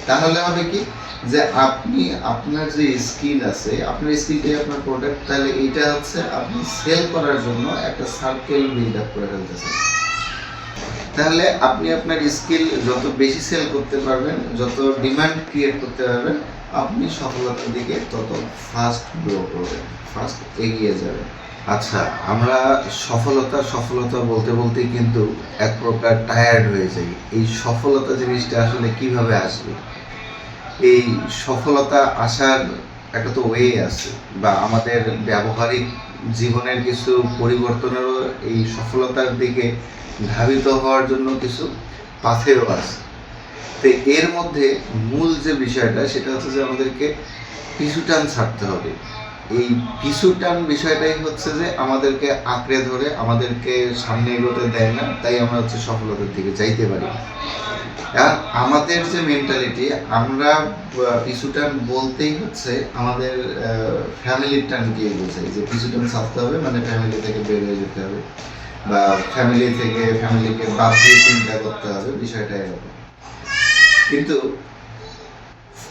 তাহলে হবে কি যে আপনি আপনার যে স্কিল আছে, আপনার স্কিলটাই আপনার প্রোডাক্ট, তাহলে এটা হচ্ছে আপনি সেল করার জন্য একটা সার্কেল বিল্ড আপ করে ফেলতেছেন। তাহলে আপনি আপনার স্কিল যত বেশি সেল করতে পারবেন, যত ডিমান্ড ক্রিয়েট করতে পারবেন, আপনি সফলতার দিকে তত ফাস্ট গ্রো করবেন, ফাস্ট এগিয়ে যাবেন। আচ্ছা, আমরা সফলতা সফলতা বলতে বলতেই কিন্তু এক প্রকার টায়ার্ড হয়ে যাই। এই সফলতা জিনিসটা আসলে কিভাবে আসবে? এই সফলতা আসার একটা তো ওয়ে আছে, বা আমাদের ব্যবহারিক জীবনের কিছু পরিবর্তনেরও এই সফলতার দিকে ধাবিত হওয়ার জন্য কিছু পাথেও আছে। তো এর মধ্যে মূল যে বিষয়টা সেটা হচ্ছে যে আমাদেরকে পিছু টান ছাড়তে হবে। এই পিছু টান বিষয়টাই হচ্ছে যে আমাদেরকে আঁকড়ে ধরে আমাদেরকে সামনে এগোতে দেয় না, তাই আমরা হচ্ছে সফলতার দিকে যাইতে পারি। আর আমাদের যে মেন্টালিটি, আমরা পিছু টান বলতেই হচ্ছে আমাদের ফ্যামিলির টানকে বোঝাই, যে পিছু টান ছাড়তে হবে মানে ফ্যামিলি থেকে বের হয়ে যেতে হবে, বা ফ্যামিলিকে বাদ দিয়ে চিন্তা করতে হবে, বিষয়টা এরকম। কিন্তু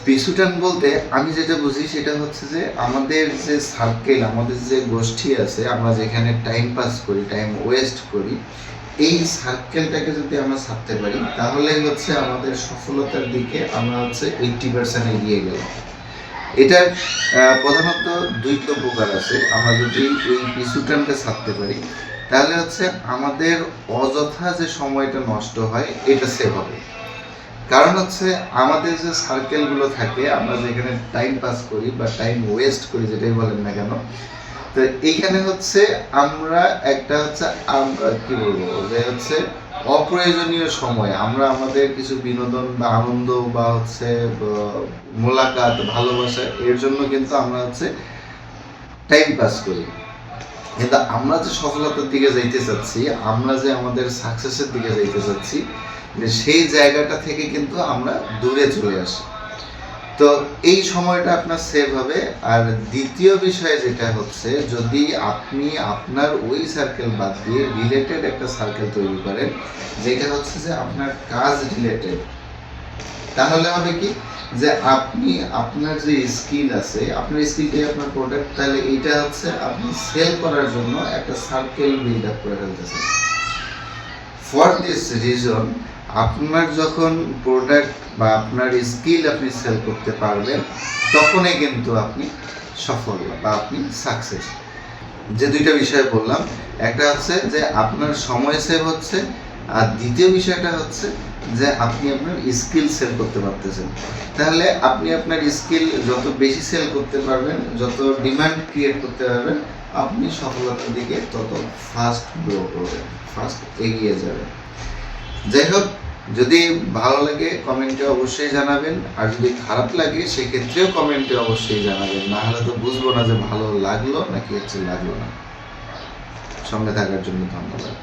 পিছুটান বলতে আমি যেটা বুঝি সেটা হচ্ছে যে আমাদের যে সার্কেল, আমাদের যে গোষ্ঠী আছে, আমরা যেখানে টাইম পাস করি, টাইম ওয়েস্ট করি, এই সার্কেলটাকে যদি আমরা ছাড়তে পারি তাহলে হচ্ছে আমাদের সফলতার দিকে আমরা হচ্ছে 80% এগিয়ে গেলাম। এটার প্রধানত দুইটা প্রকার আছে। আমরা যদি এই পিছুটানটা ছাড়তে পারি তাহলে হচ্ছে আমাদের অযথা যে সময়টা নষ্ট হয় এটা সেভ হবে। কারণ হচ্ছে আমাদের যে সার্কেলগুলো থাকে, আমরা যেখানে টাইম পাস করি বা টাইম ওয়েস্ট করি, যেটাই বলেন না কেন, তো এইখানে হচ্ছে আমরা একটা হচ্ছে কি বলবো যে হচ্ছে অপ্রয়োজনীয় সময় আমরা আমাদের কিছু বিনোদন বা আনন্দ বা হচ্ছে মোলাকাত, ভালোবাসা, এর জন্য কিন্তু আমরা হচ্ছে টাইম পাস করি। কিন্তু আমরা যে সফলতার দিকে যাইতে চাচ্ছি, আমরা যে আমাদের সাকসেসের দিকে যাইতে চাচ্ছি, সেই জায়গাটা থেকে কিন্তু আমরা দূরে চলে আসি। তো এই সময়টা আপনার সেভ হবে। আর দ্বিতীয় বিষয় যেটা হচ্ছে, যদি আপনি আপনার ওই সার্কেল বাদ দিয়ে রিলেটেড একটা সার্কেল তৈরি করেন, যেটা হচ্ছে যে আপনার কাজ রিলেটেড, তাহলে হবে কি যে আপনি আপনার যে স্কিল আছে, আপনার স্কিলটাই আপনার প্রোডাক্ট, তাহলে এটা হচ্ছে আপনি সেল করার জন্য একটা সার্কেল বিল্ড আপ করে ফেলতেছেন। ফর দিস রিজন, আপনার যখন প্রোডাক্ট বা আপনার স্কিল আপনি সেল করতে পারবেন, তখনই কিন্তু আপনি সফল বা আপনি সাকসেস। যে দুইটা বিষয় বললাম, একটা হচ্ছে যে আপনার সময় সেভ হচ্ছে, আর দ্বিতীয় বিষয়টা হচ্ছে যে আপনি আপনার স্কিল সেল করতে পারতেছেন। তাহলে আপনি আপনার স্কিল যত বেশি সেল করতে পারবেন, যত ডিমান্ড ক্রিয়েট করতে পারবেন, আপনি সফলতার দিকে তত ফাস্ট গ্রো করবেন, ফাস্ট এগিয়ে যাবেন। যাই হোক, যদি ভালো লাগে কমেন্টে অবশ্যই জানাবেন, আর যদি খারাপ লাগে সেক্ষেত্রেও কমেন্টে অবশ্যই জানাবেন, না হলে তো বুঝবো না যে ভালো লাগলো নাকি হচ্ছে লাগলো না। সঙ্গে থাকার জন্য ধন্যবাদ।